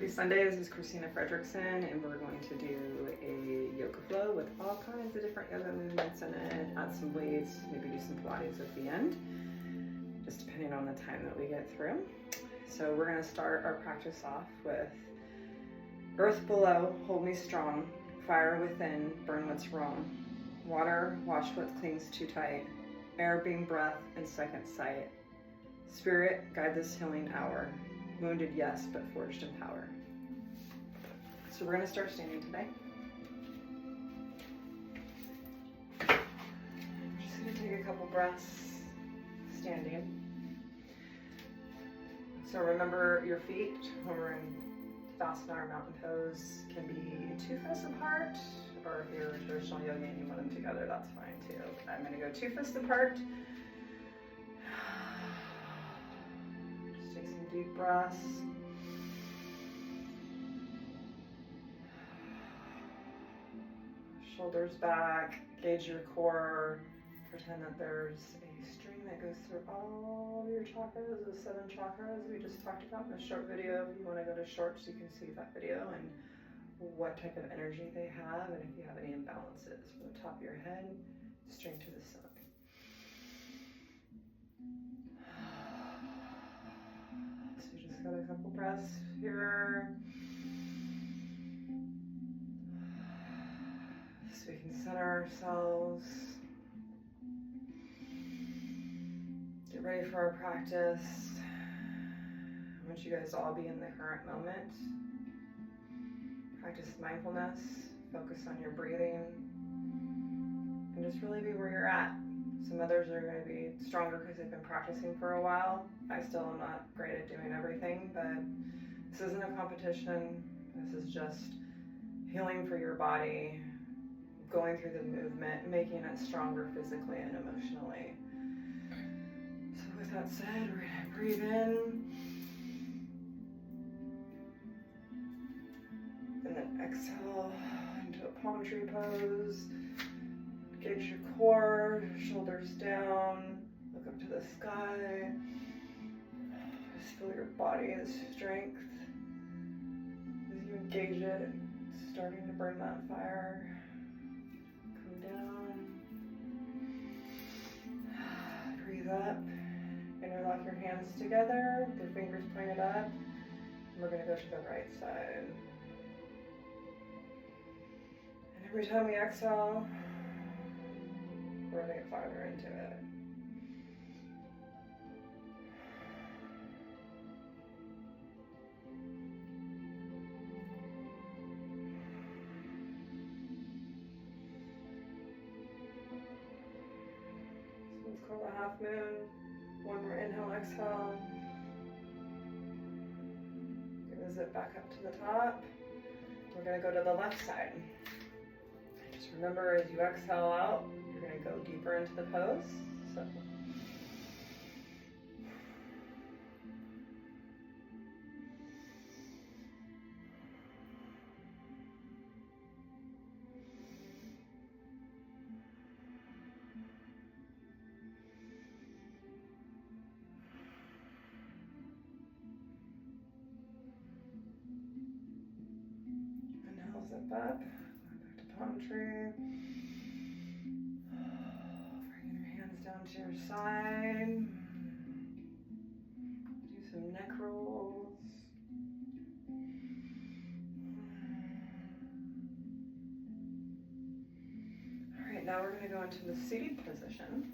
Happy Sunday, this is Christina Fredrickson, and we're going to do a yoga flow with all kinds of different yoga movements in it, add some weights, maybe do some Pilates at the end, just depending on the time that we get through. So we're going to start our practice off with earth below, hold me strong, fire within, burn what's wrong, water, wash what clings too tight, air being breath and second sight, spirit, guide this healing hour, wounded yes, but forged in power. So we're going to start standing today. I'm just going to take a couple breaths standing. So remember your feet when we're in Tadasana or mountain pose can be 2 fists apart, or if you're traditional yoga and you want them together, that's fine too. I'm going to go 2 fists apart. Just take some deep breaths. Shoulders back, gauge your core. Pretend that there's a string that goes through all your chakras, the 7 chakras we just talked about in a short video. If you want to go to shorts, you can see that video and what type of energy they have, and if you have any imbalances from the top of your head, string to the ceiling. So you just got a couple breaths here. So we can center ourselves. Get ready for our practice. I want you guys to all be in the current moment. Practice mindfulness, focus on your breathing, and just really be where you're at. Some others are going to be stronger because they've been practicing for a while. I still am not great at doing everything, but this isn't a competition. This is just healing for your body, going through the movement, making it stronger physically and emotionally. So with that said, we're going to breathe in. And then exhale into a palm tree pose. Gauge your core, shoulders down, look up to the sky. Just feel your body, the strength. As you engage it, it's starting to burn that fire. Come down. Breathe up. Interlock your hands together, with your fingers pointed up. And we're going to go to the right side. Every time we exhale, we're going to get farther into it. So let's call the half moon. One more inhale, exhale. Give a zip back up to the top. We're going to go to the left side. Remember, as you exhale out, you're going to go deeper into the pose. So. Inhale, zip up. Palm tree. Bringing your hands down to your side. Do some neck rolls. All right, now we're going to go into the seated position.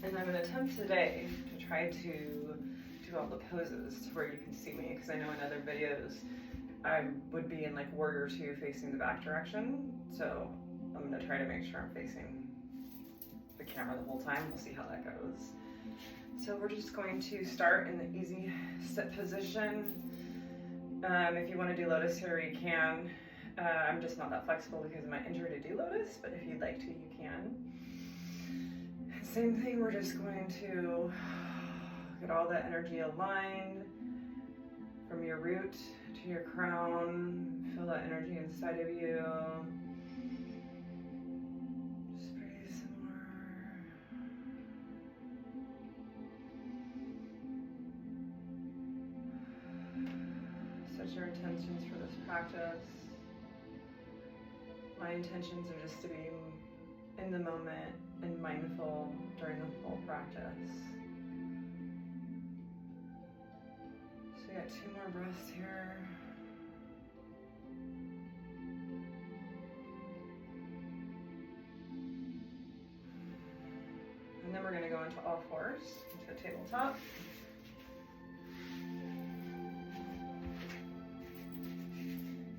And I'm going to attempt today to try to do all the poses to where you can see me, because I know in other videos I would be in like warrior 2 facing the back direction, so I'm going to try to make sure I'm facing the camera the whole time. We'll see how that goes. So we're just going to start in the easy sit position. If you want to do lotus here, you can. I'm just not that flexible because of my injury to do lotus, but if you'd like to, you can. Same thing, we're just going to get all that energy aligned from your root to your crown. Feel that energy inside of you. Just breathe some more. Set your intentions for this practice. My intentions are just to be in the moment and mindful during the whole practice. So we got 2 more breaths here. And then we're going to go into all fours, into a tabletop.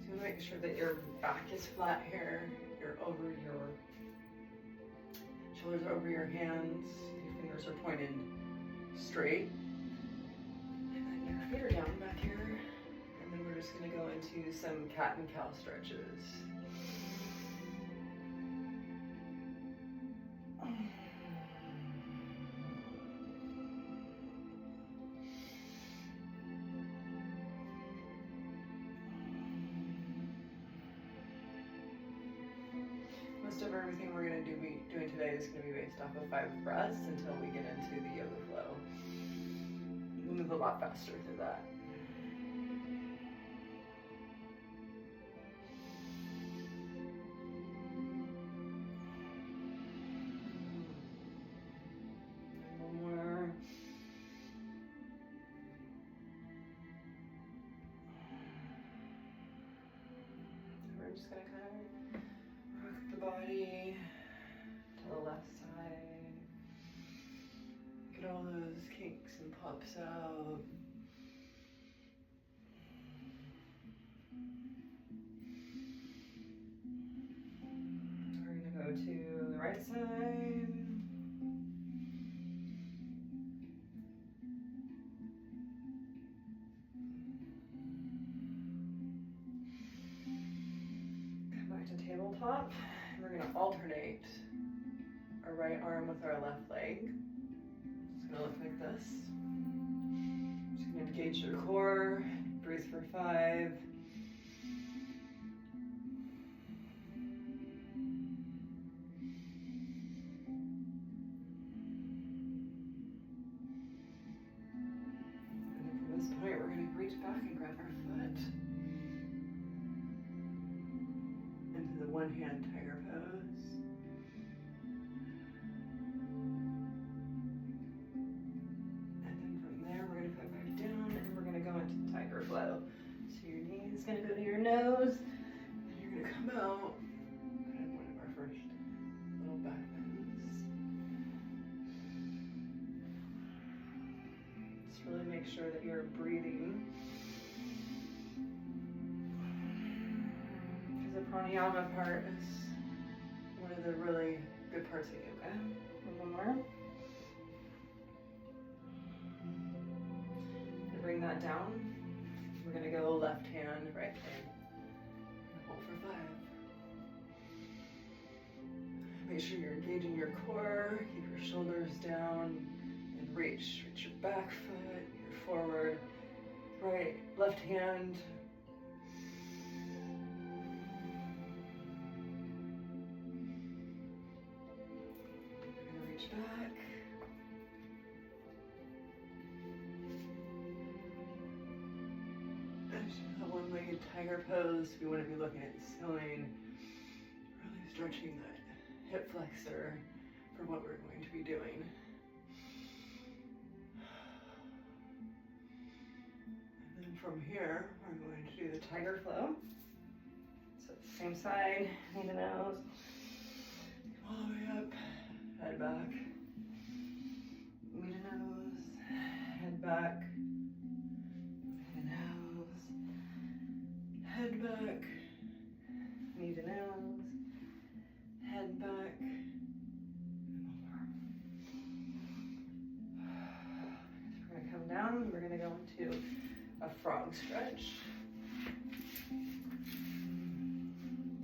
So make sure that your back is flat here. You're over your shoulders are over your hands. Your fingers are pointed straight. And then your feet are down back here. And then we're just going to go into some cat and cow stretches. Most of everything we're going to be doing today is going to be based off of 5 breaths until we get into the yoga flow. We'll move a lot faster through that. One more. We're just going to kind of rock the body to the left side. Get all those kinks and pops out. We're going to go to the right side. Come back to tabletop. We're going to alternate our right arm with our left leg. It's going to look like this. Just going to engage your core, breathe for 5. And then from this point, we're going to reach back and grab our foot into the one-hand tiger pose. And then from there, we're going to put back down and we're going to go into tiger flow. So your knee is going to go to your nose and you're going to come out. Kind of one of our first little back bends. Just really make sure that you're breathing. The pranayama part is one of the really good parts of yoga. One more. And bring that down. We're going to go left hand, right hand. Hold for 5. Make sure you're engaging your core. Keep your shoulders down and reach. Reach your back foot, your forward, right, left hand. Back. A one-legged tiger pose. We want to be looking at the ceiling, really stretching that hip flexor for what we're going to be doing. And then from here, we're going to do the tiger flow. So same side, knee to nose, all the way up. Head back, knee to nose, head back, knee to nose, head back, knee to nose, head back, and one more. So we're going to come down, we're going to go into a frog stretch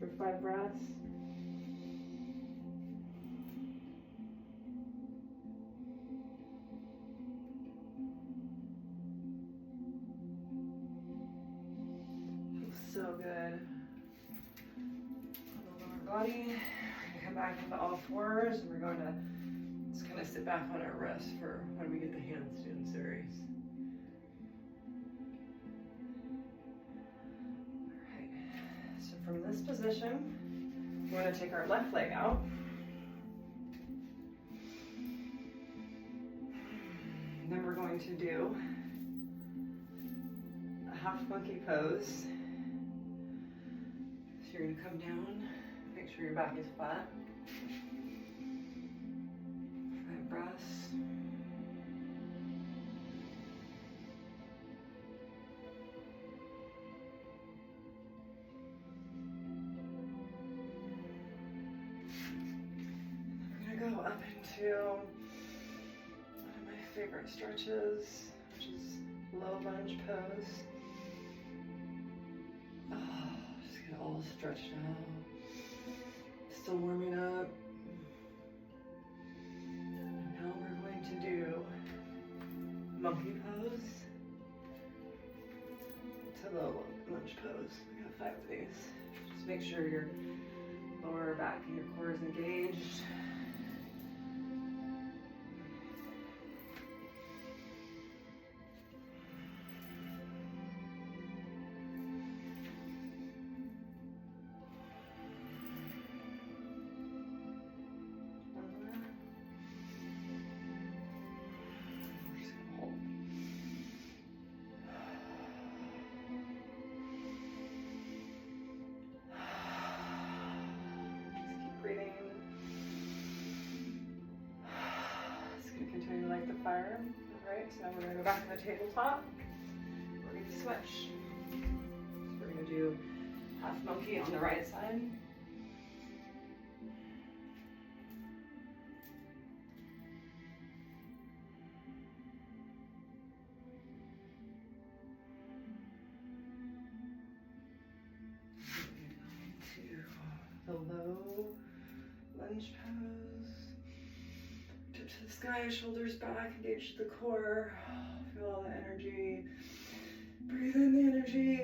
for 5 breaths. So good. On the lower body. We're going to come back into all 4s and we're going to just kind of sit back on our wrist for when we get the handstand series. from this position, we're going to take our left leg out. And then we're going to do a half monkey pose. So you're going to come down, make sure your back is flat. 5 breaths. Go up into one of my favorite stretches, which is low lunge pose. Oh, just get all stretched out. Still warming up. And now we're going to do monkey pose to low lunge pose. We got 5 of these. Just make sure your lower back and your core is engaged. Breathing. It's going to continue to light the fire. Alright, so now we're going to go back to the tabletop. We're going to switch. So we're going to do half monkey on the right side. The low lunge pose. Tip to the sky, shoulders back, engage the core. Feel all the energy. Breathe in the energy.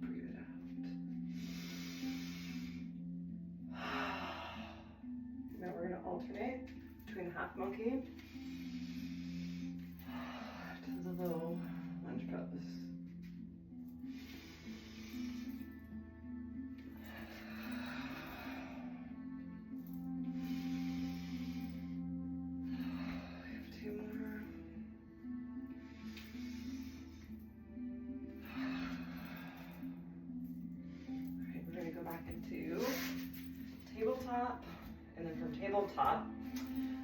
Breathe it out. Now we're going to alternate between half monkey to the low lunge pose. Back into tabletop, and then from tabletop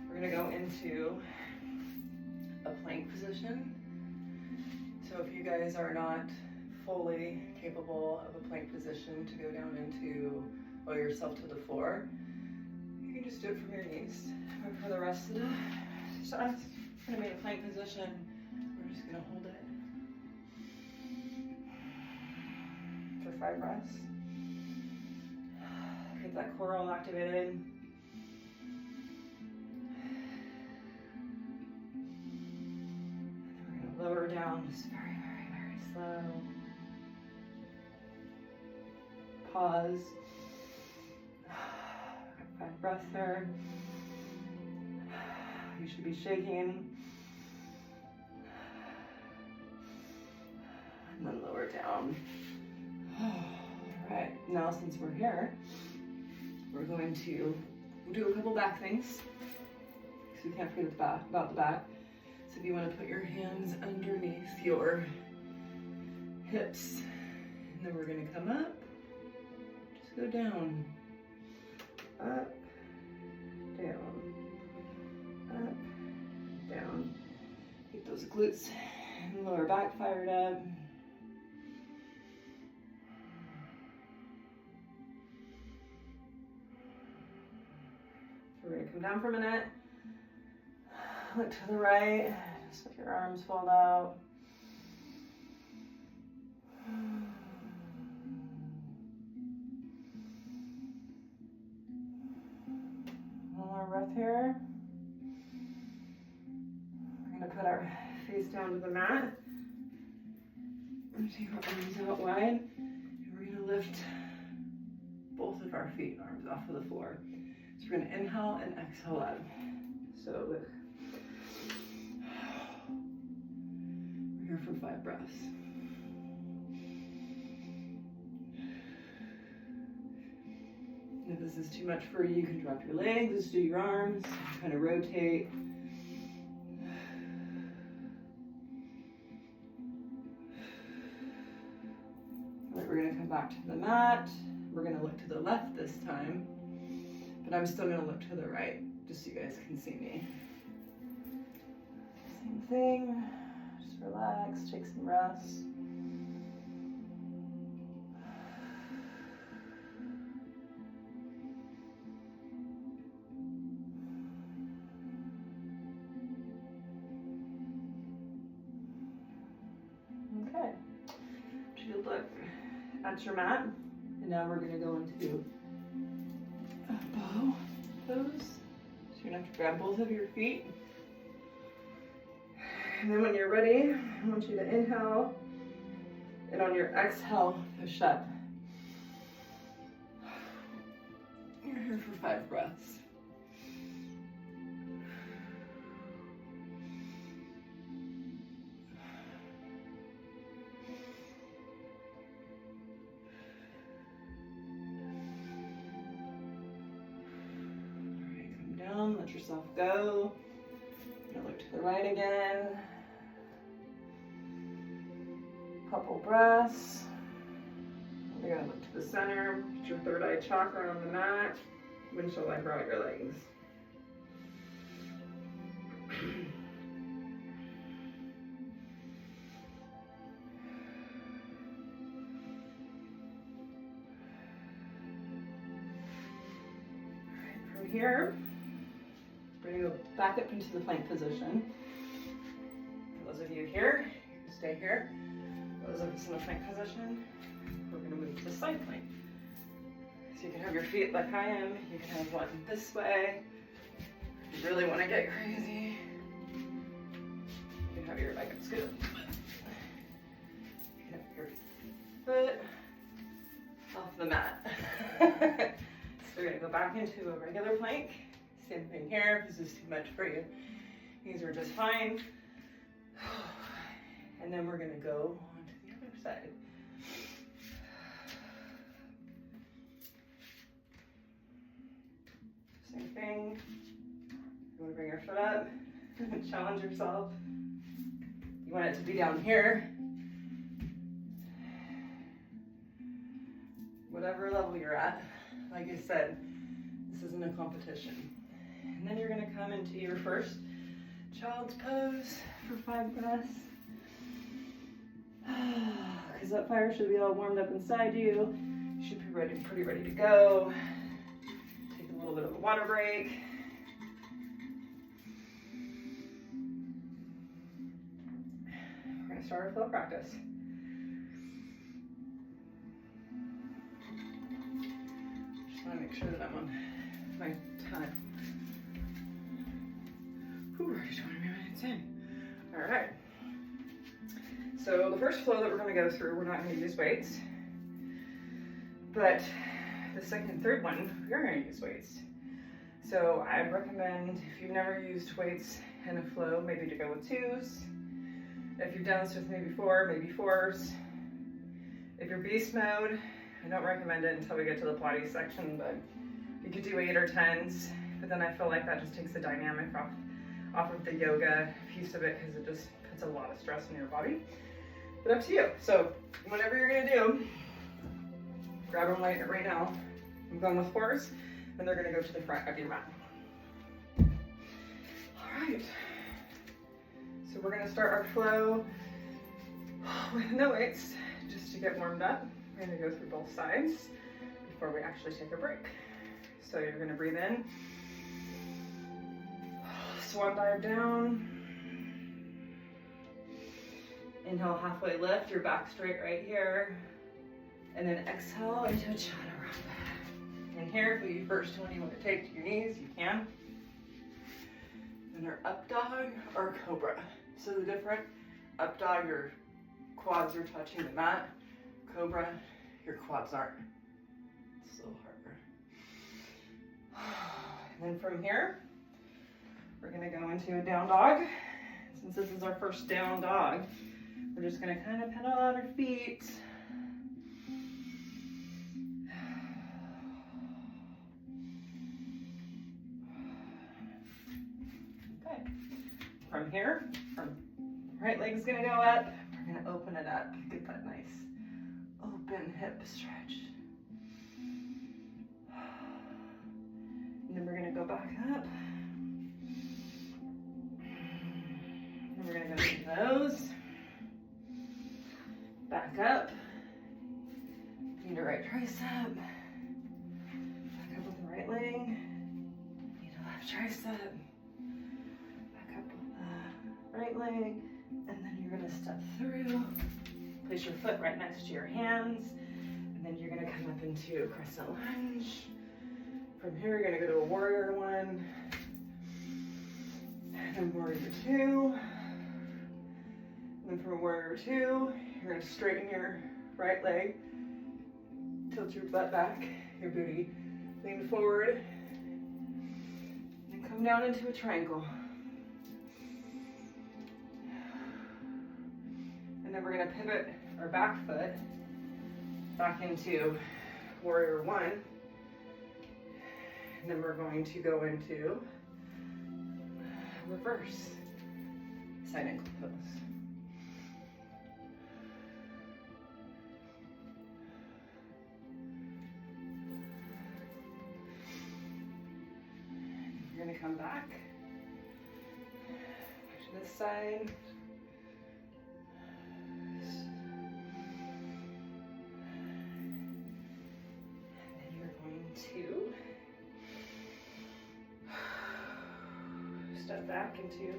we're going to go into a plank position. So if you guys are not fully capable of a plank position to go down into lower yourself to the floor, you can just do it from your knees. But for the rest of the stuff, it's going to be a plank position. We're just going to hold it for 5 breaths. Get that core all activated. And then we're going to lower down just very, very, very slow. Pause. 5 breaths there. You should be shaking. And then lower down. All right, now since we're here, we're going to do a couple back things, because we can't forget about the back. So if you want to put your hands underneath your hips, and then we're going to come up, just go down, up, down, up, down. Keep those glutes and lower back fired up. We're going to come down for a minute, look to the right, just let your arms fold out. One more breath here. We're going to put our face down to the mat. We're going to take our arms out wide, and we're going to lift both of our feet, arms off of the floor. So we're going to inhale and exhale up. So we're here for 5 breaths. this is too much for you, you can drop your legs, just do your arms, kind of rotate. All right, we're gonna come back to the mat. We're gonna look to the left this time, but I'm still gonna look to the right, just so you guys can see me. Same thing, just relax, take some rest. Okay, take a look at your mat, and now we're gonna go into a bow pose. So you're gonna have to grab both of your feet. And then when you're ready, I want you to inhale, and on your exhale, push up. You're here for 5 breaths. All right, come down, let yourself go. Now look to the right again. Couple breaths. You're gonna look to the center, put your third eye chakra on the mat. Windshield wiper out your legs. All right, from here, we're gonna go back up into the plank position. For those of you here, you can stay here. Those of us in the plank position, we're going to move to the side plank. So you can have your feet like I am. You can have one this way. If you really want to get crazy, you can have your leg up scoop. You can have your foot off the mat. So we're going to go back into a regular plank. Same thing here. If this is too much for you, these are just fine. And then we're going to go on to the other side. Same thing. You want to bring your foot up, challenge yourself. You want it to be down here. Whatever level you're at, like I said, this isn't a competition. And then you're going to come into your first child's pose for 5 breaths. Because that fire should be all warmed up inside you. You should be pretty ready to go. Take a little bit of a water break. We're going to start our flow practice. Just want to make sure that I'm on my time. Whew, already 20 minutes in. All right. So the first flow that we're going to go through, we're not going to use weights. But the second and third one, we're going to use weights. So I'd recommend, if you've never used weights in a flow, maybe to go with 2s. If you've done this with me before, maybe 4s. If you're beast mode, I don't recommend it until we get to the Pilates section, but you could do 8 or 10s. But then I feel like that just takes the dynamic off of the yoga piece of it, because it just puts a lot of stress on your body. But up to you. So whatever you're gonna do, grab them right now. I'm going with 4s, and they're gonna go to the front of your mat. All right. So we're gonna start our flow with no weights, just to get warmed up. We're gonna go through both sides before we actually take a break. So you're gonna breathe in, swan dive down. Inhale, halfway lift, your back straight right here. And then exhale into a chaturanga. And here, if you first one you want to take to your knees, you can. Then our up dog or cobra. So the different up dog, your quads are touching the mat. Cobra, your quads aren't. It's a little harder. And then from here, we're gonna go into a down dog. Since this is our first down dog, we're just gonna kind of pedal out our feet. Okay. From here, right leg's gonna go up. We're gonna open it up. Get that nice open hip stretch. And then we're gonna go back up. And we're gonna go to those. Back up. Need a right tricep. Back up with the right leg. Need a left tricep. Back up with the right leg. And then you're gonna step through. Place your foot right next to your hands. And then you're gonna come up into crescent lunge. From here, you're gonna go to a warrior one. And then warrior two. And then from warrior two, you're gonna straighten your right leg. Tilt your butt back, your booty, lean forward, and come down into a triangle. And then we're gonna pivot our back foot back into warrior one. And then we're going to go into reverse side ankle pose. You're gonna come back to this side. And then you're going to step back into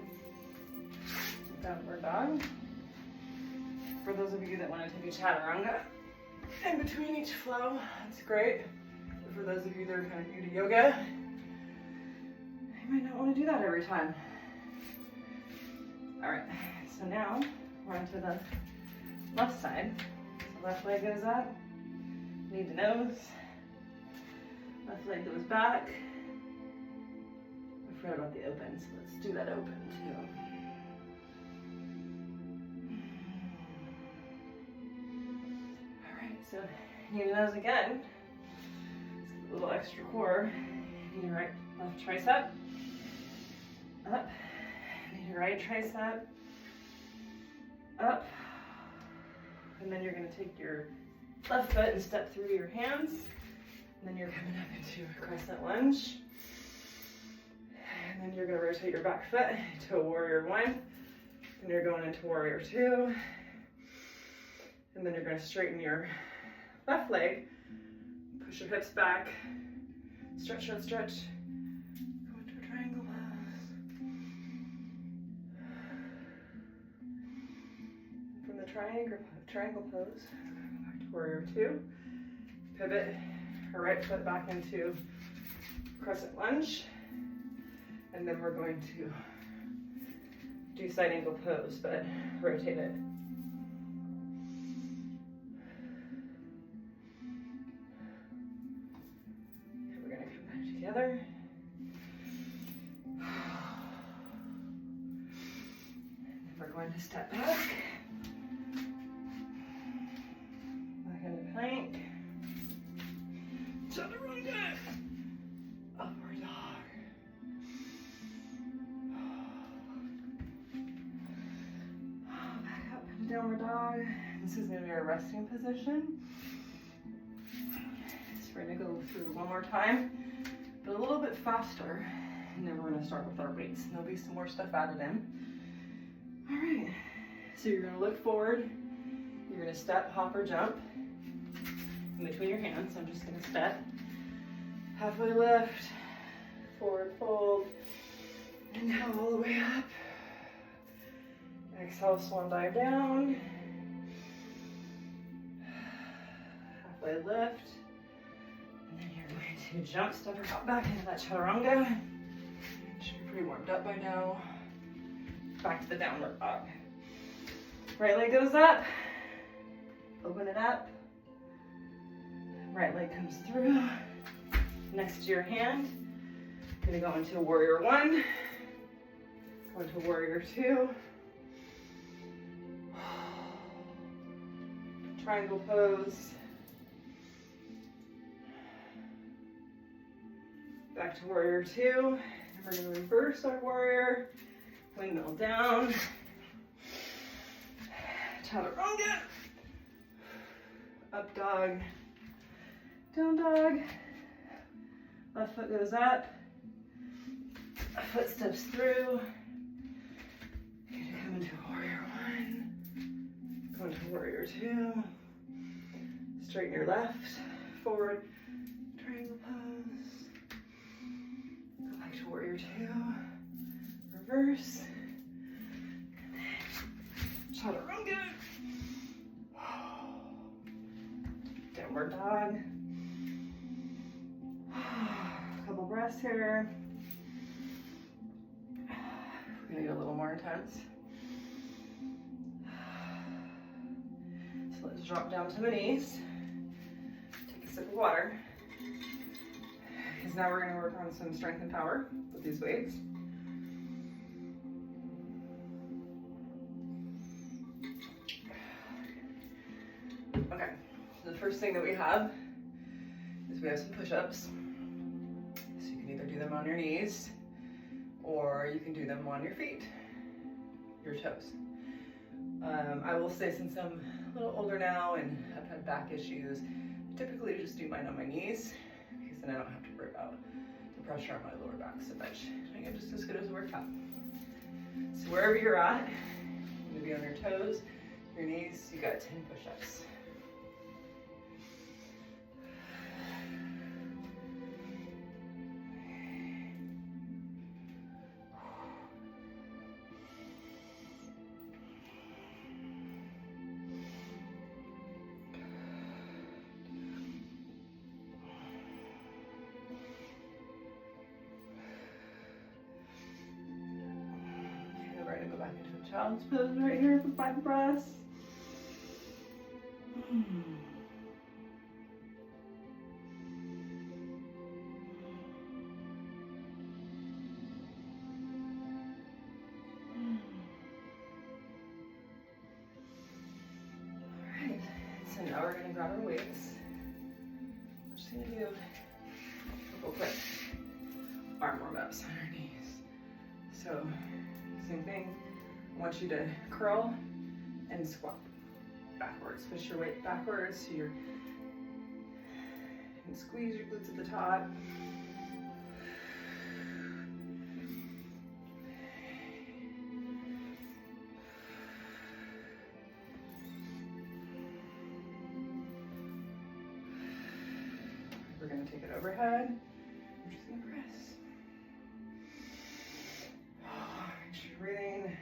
downward dog. For those of you that want to take a chaturanga in between each flow, that's great. But for those of you that are kind of new to yoga, you might not want to do that every time. All right, so now we're onto the left side. So left leg goes up, knee to nose. Left leg goes back. I forgot about the open, so let's do that open too. All right, so knee to nose again. Let's get a little extra core. Knee to right, left tricep. Up, and your right tricep, up, and then you're going to take your left foot and step through your hands, and then you're coming up into a crescent lunge, and then you're going to rotate your back foot to a warrior one, and you're going into warrior two, and then you're going to straighten your left leg, push your hips back, stretch, stretch, stretch. Triangle pose, back to warrior two, pivot our right foot back into crescent lunge, and then we're going to do side angle pose, but rotate it. And we're going to come back together. And then we're going to step back. Plank, chaturanga, upward dog. Back up, downward dog. This is going to be our resting position. So we're going to go through one more time, but a little bit faster, and then we're going to start with our weights. And there'll be some more stuff added in. All right, so you're going to look forward. You're going to step, hop, or jump. In between your hands, I'm just going to step, halfway lift, forward fold, and now all the way up. Exhale, swan dive down, halfway lift, and then you're going to jump, step, or hop back into that chaturanga. Should be pretty warmed up by now. Back to the downward dog. Right leg goes up, open it up. Right leg comes through, next to your hand. Gonna go into warrior one, go into warrior two. Triangle pose. Back to warrior two, and We're gonna reverse our warrior, windmill down, chaturanga, up dog, down dog, left foot goes up, foot steps through, you're gonna come into warrior one, go into warrior two, straighten your left, forward, triangle pose, go back to warrior two, reverse, and then chaturanga, downward dog, couple breaths here, we're gonna get a little more intense. So let's drop down to the knees, take a sip of water, because now we're gonna work on some strength and power with these weights. Okay, so the first thing that we have is we have some push-ups. So you can either do them on your knees, or you can do them on your feet, your toes. I will say, since I'm a little older now and I've had back issues, I typically just do mine on my knees, because then I don't have to worry about the pressure on my lower back so much. I get just as good as a workout. So wherever you're at, you're gonna be on your toes, your knees, you got 10 push-ups. Go back into a child's pose right here for 5 breaths. Alright, so now we're going to grab our weights. We're just going to do a couple quick arm warm-ups on our knees. So, same thing, I want you to curl and squat backwards. Push your weight backwards so you're, and squeeze your glutes at the top. We're going to take it overhead. We're just going to press. Breathing.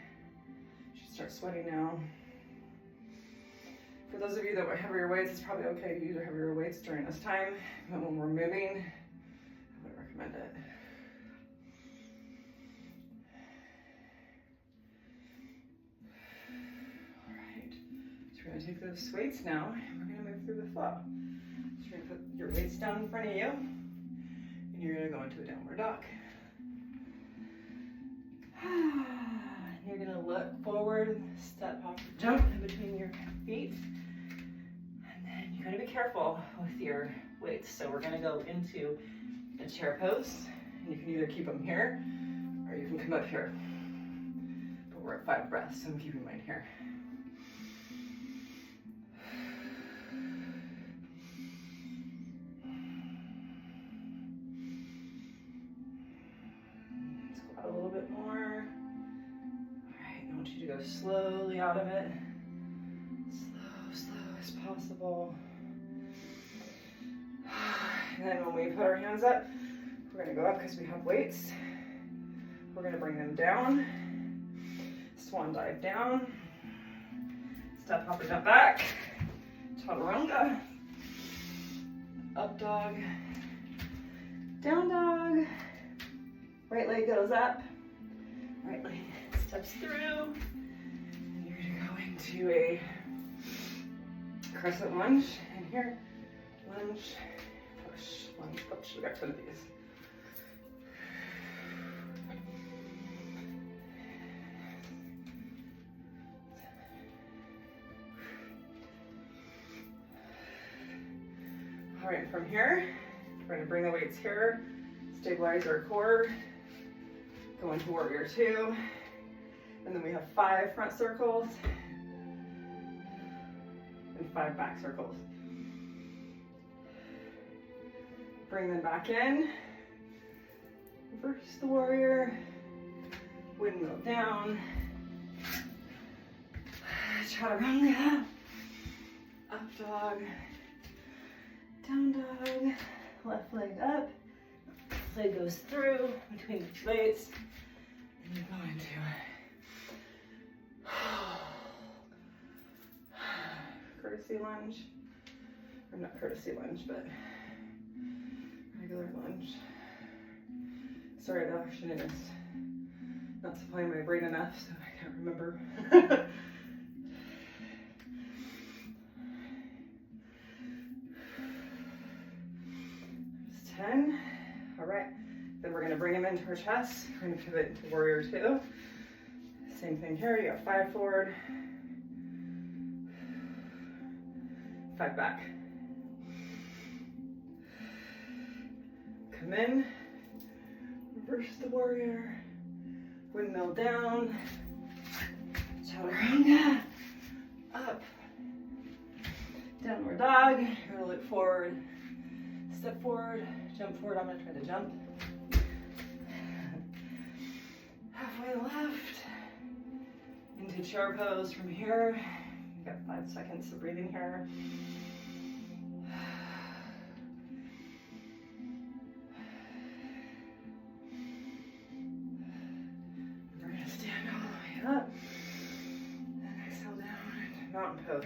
You should start sweating now. For those of you that have heavier weights, it's probably okay to use your heavier weights during this time, but when we're moving, I would recommend it. All right, so we're gonna take those weights now, and we're gonna move through the flow. So you're gonna put your weights down in front of you, and you're gonna go into a downward dog. You're gonna look forward, step, hop, jump in between your feet. And then you gotta be careful with your weights. So we're gonna go into a chair pose. And you can either keep them here, or you can come up here. But we're at 5 breaths, so I'm keeping mine here. Squat a little bit more. I want you to go slowly out of it. Slow as possible. And then when we put our hands up, we're going to go up because we have weights. We're going to bring them down. Swan dive down. Step, hop, and jump back. Chaturanga. Up dog. Down dog. Right leg goes up. Right leg steps through, and you're gonna go into a crescent lunge, and here, lunge, push, we got 2 of these. All right, from here, we're gonna bring the weights here, stabilize our core, Go into warrior two. And then we have 5 front circles and 5 back circles. Bring them back in. Reverse the warrior. Windmill down. Chaturanga. Up dog. Down dog. Left leg up. Leg goes through between the plates. And you go into courtesy lunge. Or not courtesy lunge, but regular lunge. Sorry, the action is not supplying my brain enough, so I can't remember. There's 10. All right. Then we're going to bring them into our chest. We're going to pivot into warrior two. Same thing here. You got 5 forward, 5 back. Come in, reverse the warrior, windmill down, chaturanga, up, downward dog. You're gonna look forward, step forward, jump forward. I'm gonna try to jump. Halfway left, into chair pose from here. You've got 5 seconds of breathing here. Up and exhale down into mountain pose.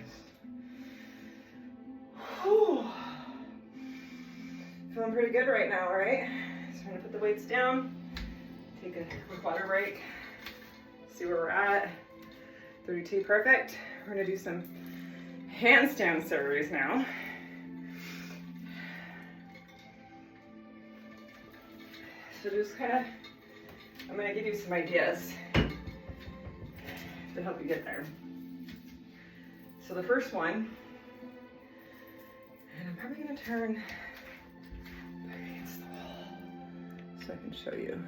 Whew. Feeling pretty good right now, right? So I'm gonna put the weights down, take a quick water break, see where we're at. 32, perfect. We're gonna do some handstand series now. So just I'm gonna give you some ideas to help you get there. So the first one, and I'm probably gonna turn back against the wall so I can show you.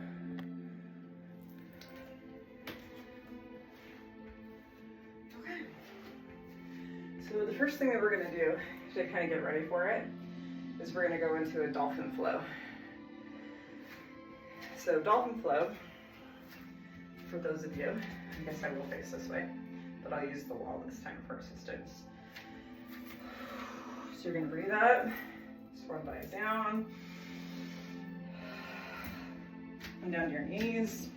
Okay. So the first thing that we're gonna do to kind of get ready for it is we're gonna go into a dolphin flow. So dolphin flow, for those of you, I guess I will face this way, but I'll use the wall this time for assistance. So you're gonna breathe up, swan dive down, and down to your knees.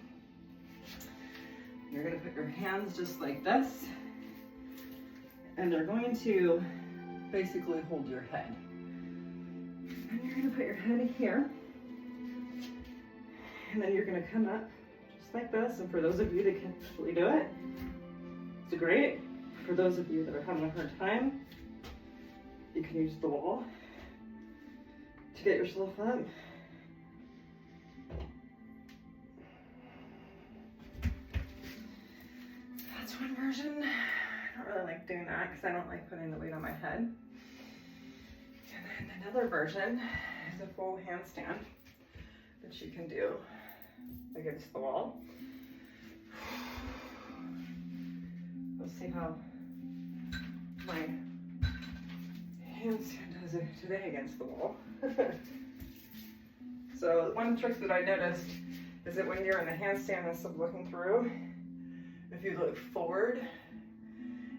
You're gonna put your hands just like this, and they're going to basically hold your head. And you're gonna put your head here, and then you're gonna come up just like this. And for those of you that can actually do it, it's great. For those of you that are having a hard time, you can use the wall to get yourself up. That's one version. I don't really like doing that because I don't like putting the weight on my head. And then another version is a full handstand that you can do against the wall. Let's see how my handstand does it today against the wall. So one trick that I noticed is that when you're in the handstand, instead of looking through, if you look forward,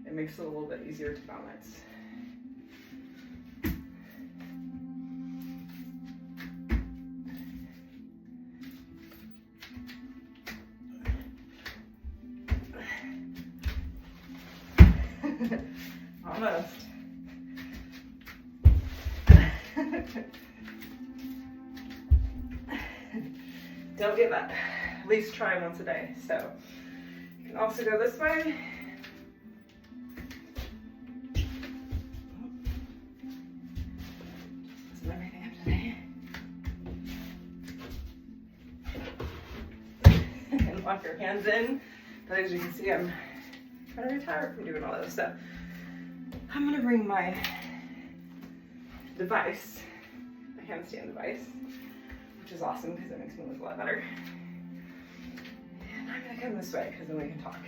it makes it a little bit easier to balance. Almost. Don't give up. At least try once a day. So you can also go this way. Just everything up today. And lock your hands in. But as you can see, I'm kind of retired from doing all this stuff. I'm gonna bring my device, a handstand device, which is awesome because it makes me look a lot better. come this way because then we can talk.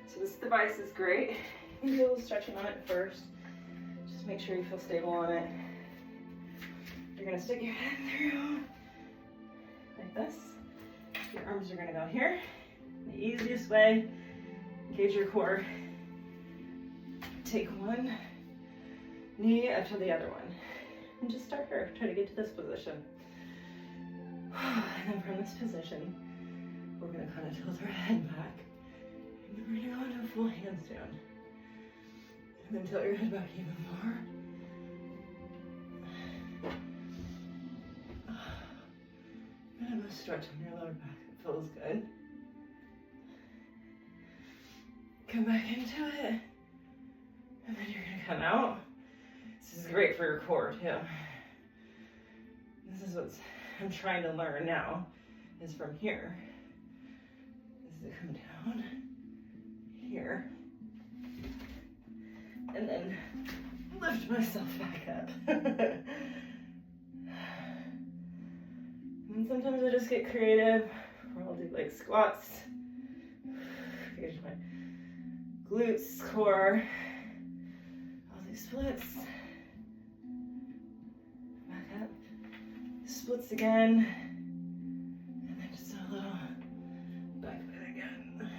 So this device is great. You can do a little stretching on it first. Just make sure you feel stable on it. You're gonna stick your head through like this. Your arms are gonna go here. The easiest way, engage your core. Take one knee up to the other one. And just start here, try to get to this position. And then from this position, we're gonna kind of tilt our head back. And then we're gonna go into a full handstand. And then tilt your head back even more. And a stretch on your lower back, it feels good. Come back into it. And then you're gonna come out. This is great for your core too. This is what I'm trying to learn now, is from here. Is to come down here. And then lift myself back up. And sometimes I just get creative, or I'll do like squats. Engage my glutes, core. I'll do splits. Back up. Splits again. And then just a little back bend again.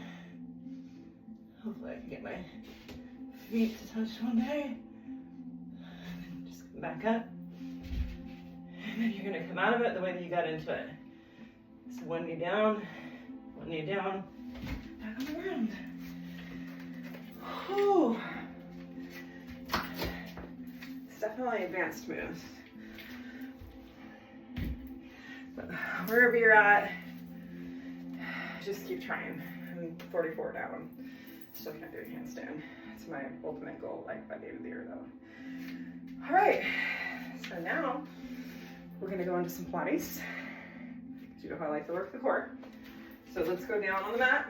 Hopefully I can get my feet to touch one day. And then just come back up. And then you're gonna come out of it the way that you got into it. So one knee down, back on the ground. Whew. It's definitely advanced moves. But wherever you're at, just keep trying. I'm 44 down. Still can't do a handstand. It's my ultimate goal, like by the end of the year though. All right, so now we're gonna go into some Pilates. You know how I like to work the core. So let's go down on the mat.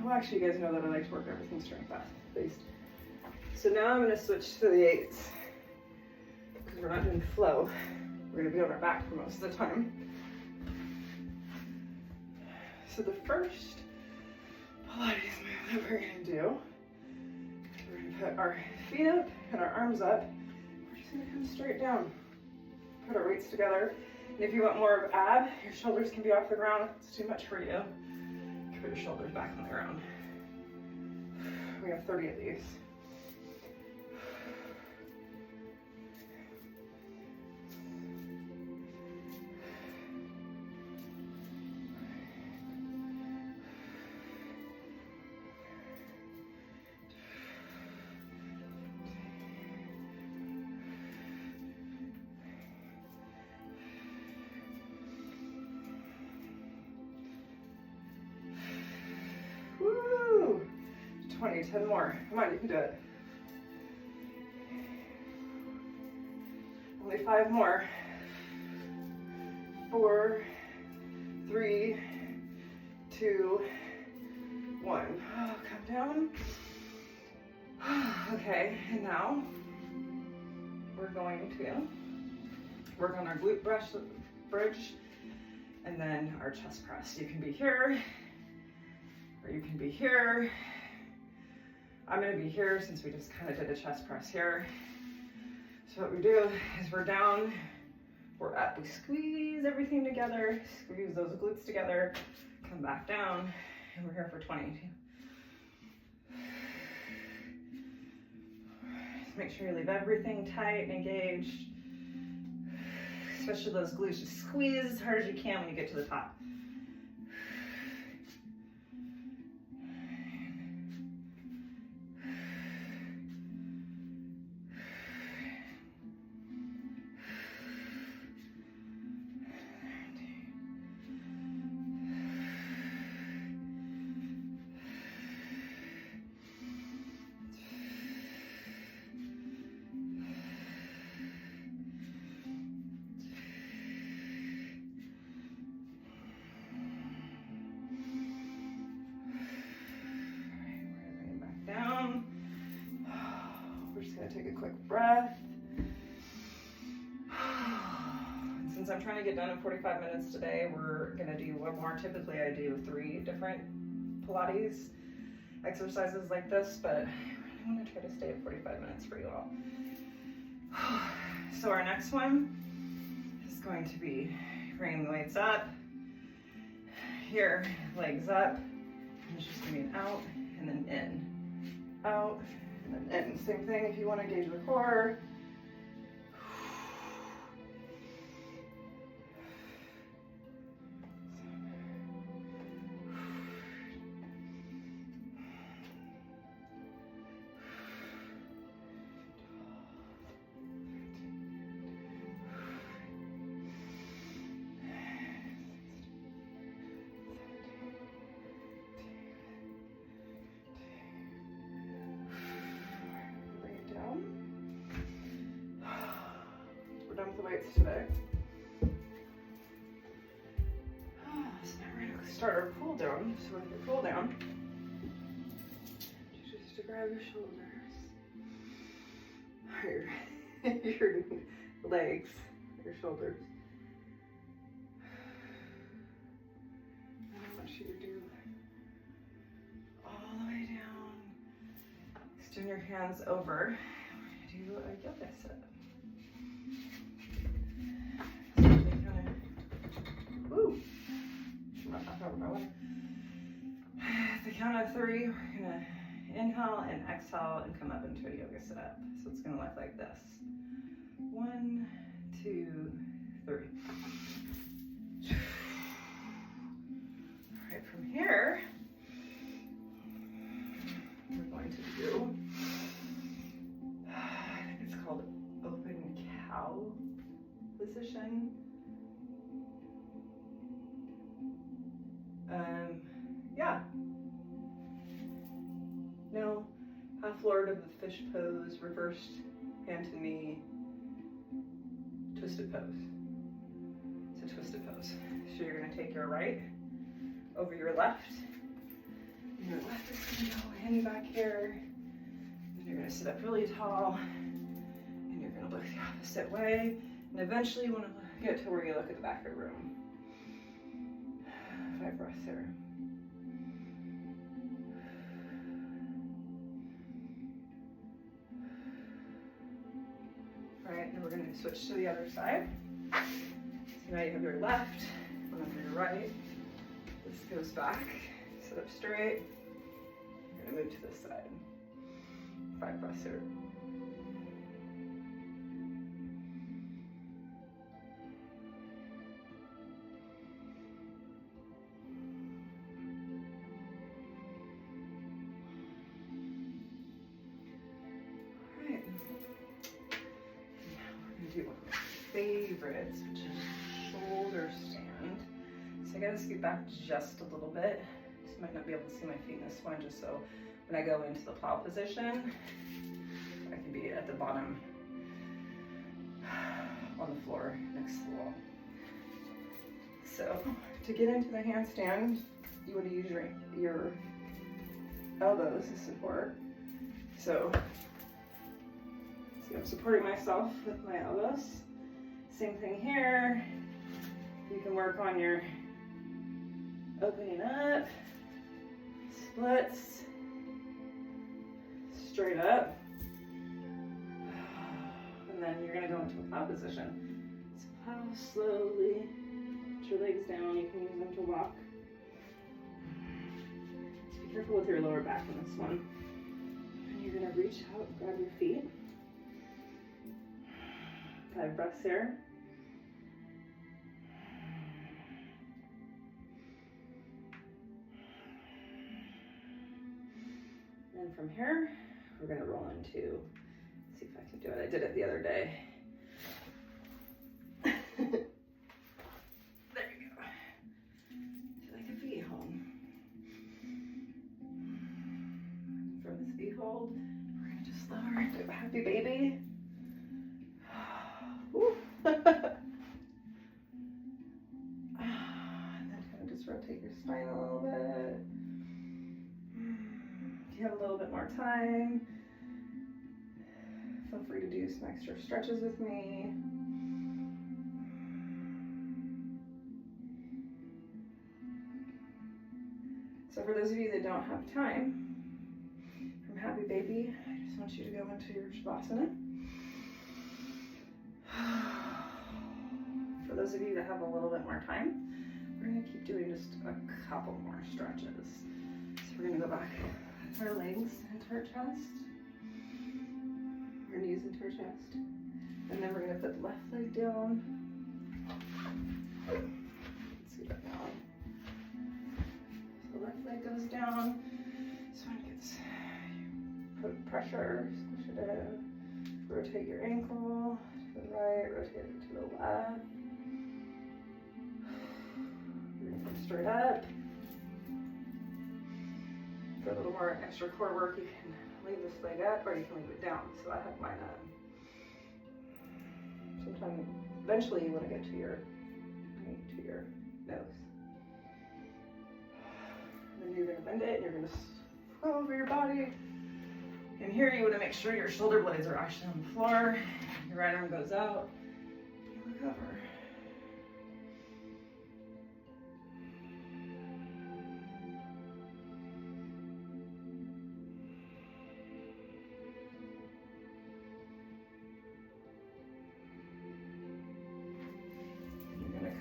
Well, actually, you guys know that I like to work everything strength fast, at least. So now I'm gonna switch to the 8s because we're not doing flow. We're gonna be on our back for most of the time. So the first Pilates move that we're gonna do, we're gonna put our feet up and our arms up. We're just gonna come straight down. Put our weights together. And if you want more of ab, your shoulders can be off the ground. If it's too much for you, put your shoulders back on the ground. We have 30 of these. Woo! 20, 10 more. Come on, you can do it. Only 5 more. 4, 3, 2, 1. Oh, come down. Okay, and now we're going to work on our glute bridge and then our chest press. You can be here, or you can be here. I'm gonna be here since we just kind of did a chest press here. So what we do is we're down, we're up, we squeeze everything together, squeeze those glutes together, come back down, and we're here for 20. Just make sure you leave everything tight and engaged, especially those glutes. Just squeeze as hard as you can when you get to the top. since I'm trying to get done in 45 minutes today, we're gonna do one more. Typically I do 3 different Pilates exercises like this, but I really want to try to stay at 45 minutes for you all. So our next one is going to be bringing the weights up. Here, legs up. And it's just gonna be an out and then in. Out and then in. Same thing if you want to gauge the core. Done with the weights today. So now we're going to start our cool down. So with your cool down, just to grab your shoulders, your legs, your shoulders. And I want you to do all the way down. Extend your hands over. We're going to do a yoga sit. At the count of 3, we're gonna inhale and exhale and come up into a yoga sit up. So it's gonna look like this. 1, 2, 3. All right, from here, we're going to do, I think it's called open cow position. Yeah. No, half forward of the fish pose, reversed hand to knee, twisted pose. It's a twisted pose. So you're gonna take your right over your left. And your left is gonna go in back here. And you're gonna sit up really tall. And you're gonna look the opposite way. And eventually you wanna get to where you look at the back of the room. 5 breaths here. All right, and we're going to switch to the other side. So now you have your left, one under your right. This goes back, sit up straight. You're going to move to this side. 5 breaths here. One of my favorites, which is shoulder stand. So I gotta scoot back just a little bit. So you might not be able to see my feet in this one, just so when I go into the plow position, I can be at the bottom on the floor next to the wall. So to get into the handstand, you want to use your elbows to support. So I'm supporting myself with my elbows. Same thing here. You can work on your opening up, splits, straight up. And then you're gonna go into a plow position. So plow slowly, put your legs down, you can use them to walk. So be careful with your lower back in this one. And you're gonna reach out, grab your feet. 5 breaths here. And from here, we're going to roll into, see if I can do it. I did it the other day. There you go. Do like a V hold. From this V hold, we're going to just lower into a happy baby. And then kind of just rotate your spine a little bit. If you have a little bit more time, feel free to do some extra stretches with me. So for those of you that don't have time, from Happy Baby, I just want you to go into your Shavasana. For those of you that have a little bit more time, we're gonna keep doing just a couple more stretches. So we're gonna go back with our legs into our chest, our knees into our chest, and then we're gonna put the left leg down. Let's see that now. So the left leg goes down. This one gets, put pressure, squish it in. Rotate your ankle to the right, rotate it to the left. You're gonna come straight up. For a little more extra core work, you can leave this leg up or you can leave it down. So I have mine up. Sometime, eventually you want to get to your nose. And then you're going to bend it and you're going to swell over your body. And here you want to make sure your shoulder blades are actually on the floor. Your right arm goes out. You look over.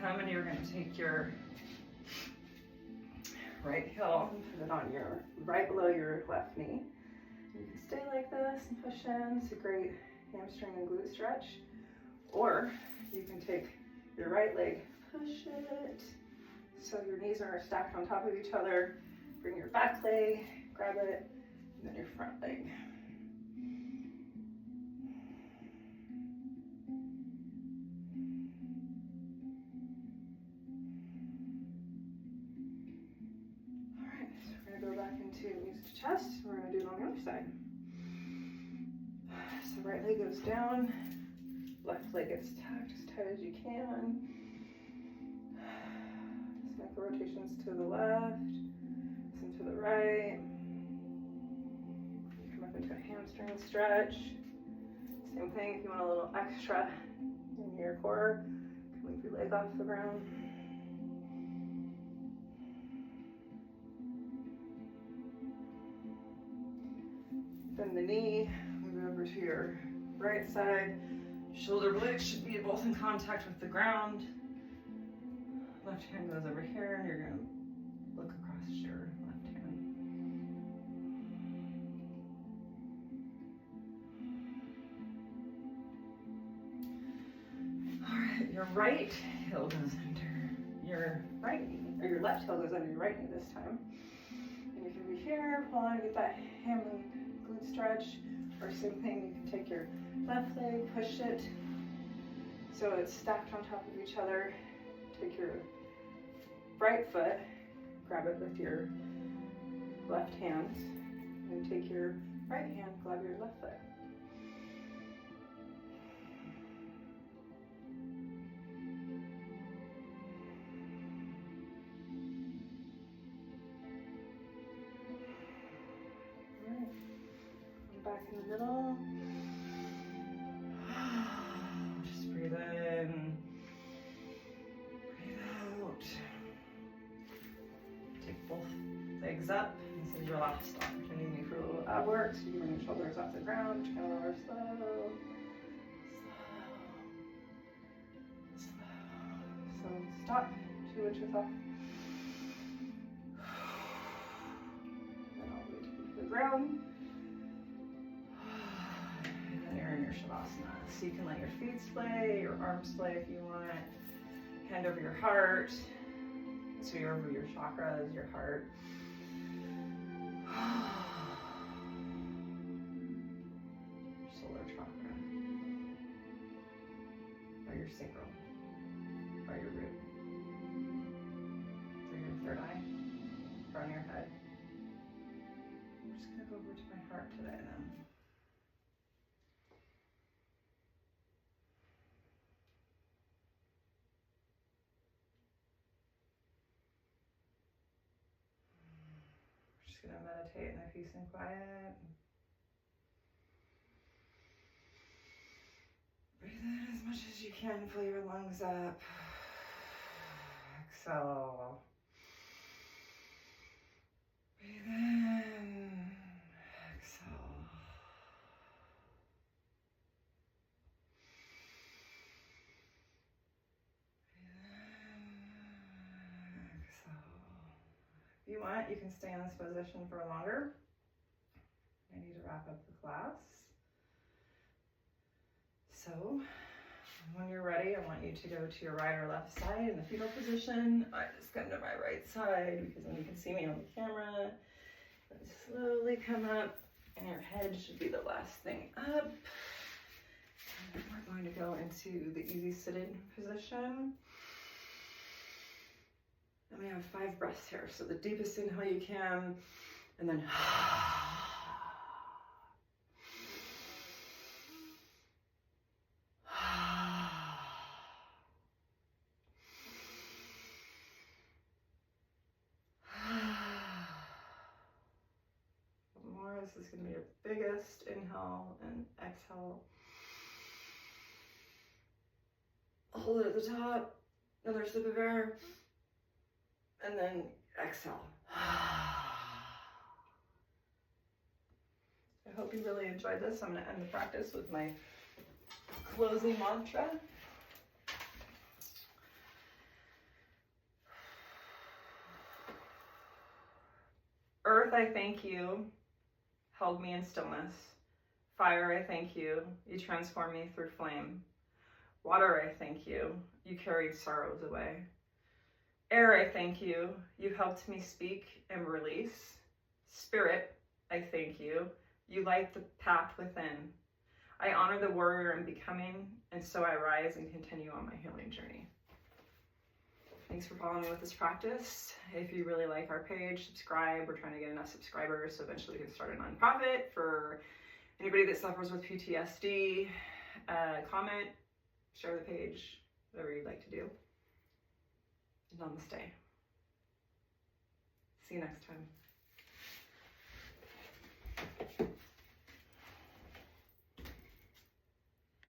Come and you're going to take your right heel and put it on your right below your left knee. You can stay like this and push in. It's a great hamstring and glute stretch. Or you can take your right leg, push it so your knees are stacked on top of each other. Bring your back leg, grab it, and then your front leg. Knees to chest. We're going to do it on the other side. So right leg goes down, left leg gets tucked as tight as you can. Just make the rotations to the left, some to the right. Come up into a hamstring stretch. Same thing, if you want a little extra in your core, move your leg off the ground. Bend the knee, move it over to your right side. Shoulder blades should be both in contact with the ground. Left hand goes over here and you're going to look across your left hand. All right, your right heel goes under your right knee, or your left heel goes under your right knee this time. And you can be here, pull on, get that hamstring glute stretch, or same thing, you can take your left leg, push it so it's stacked on top of each other. Take your right foot, grab it with your left hand, and take your right hand, grab your left foot. Back in the middle. Just breathe in, breathe out. Take both legs up. This is your last opportunity for a little ab work. So you bring your shoulders off the ground, turn over slow. So stop, 2 inches off. Then all the way to the ground. Your Shavasana. So you can let your feet splay, your arms splay if you want. Hand over your heart. So you're over your chakras, your heart. Solar chakra. Or your sacral. Or your root. Or your third eye. Front of your head. I'm just going to go over to my heart today then. Gonna meditate in the peace and quiet. Breathe in as much as you can, fill your lungs up. Exhale. you want, you can stay in this position for longer. I need to wrap up the class. So when you're ready, I want you to go to your right or left side in the fetal position. I just come to my right side because then you can see me on the camera. And slowly come up, and your head should be the last thing up. And then we're going to go into the easy sit-in position. And we have 5 breaths here. So the deepest inhale you can, and then more. This is going to be your biggest inhale and exhale. Hold it at the top, another sip of air, and then exhale. I hope you really enjoyed this. I'm going to end the practice with my closing mantra. Earth, I thank you, held me in stillness. Fire, I thank you, you transform me through flame. Water, I thank you, you carried sorrows away. Air, I thank you, you helped me speak and release. Spirit, I thank you, you light the path within. I honor the warrior I'm becoming, and so I rise and continue on my healing journey. Thanks for following me with this practice. If you really like our page, subscribe. We're trying to get enough subscribers so eventually we can start a nonprofit for anybody that suffers with PTSD. Comment, share the page, whatever you'd like to do. Namaste. See you next time.